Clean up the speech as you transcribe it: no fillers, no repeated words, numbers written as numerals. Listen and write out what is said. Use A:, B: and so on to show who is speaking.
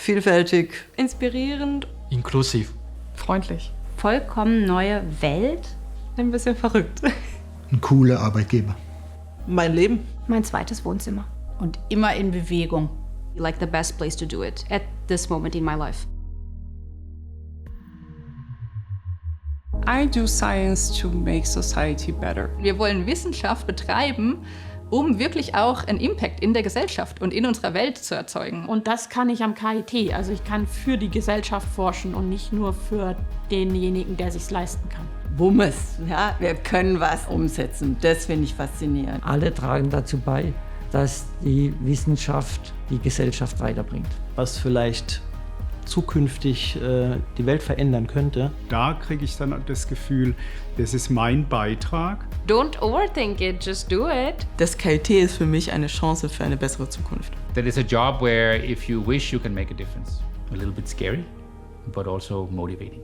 A: vielfältig,
B: inspirierend,
C: inklusiv,
D: freundlich,
E: vollkommen neue Welt,
B: ein bisschen verrückt.
F: Ein cooler Arbeitgeber.
A: mein Leben.
E: mein zweites Wohnzimmer.
G: Und immer in Bewegung.
H: Like the best place to do it at this moment in my life.
D: I do science to make society better.
B: Wir wollen Wissenschaft betreiben, um wirklich auch einen Impact in der Gesellschaft und in unserer Welt zu erzeugen.
I: Und das kann ich am KIT. Also ich kann für die Gesellschaft forschen und nicht nur für denjenigen, der sich's leisten kann.
A: Wummes, ja, wir können was umsetzen. Das finde ich faszinierend.
J: Alle tragen dazu bei, dass die Wissenschaft die Gesellschaft weiterbringt.
C: was vielleicht zukünftig die Welt verändern könnte.
K: Da kriege ich dann das Gefühl, das ist mein Beitrag.
H: Don't overthink it, just do it.
A: Das KIT ist für mich eine Chance für eine bessere Zukunft.
L: That is a job where if you wish you can make a difference. A little bit scary, but also motivating.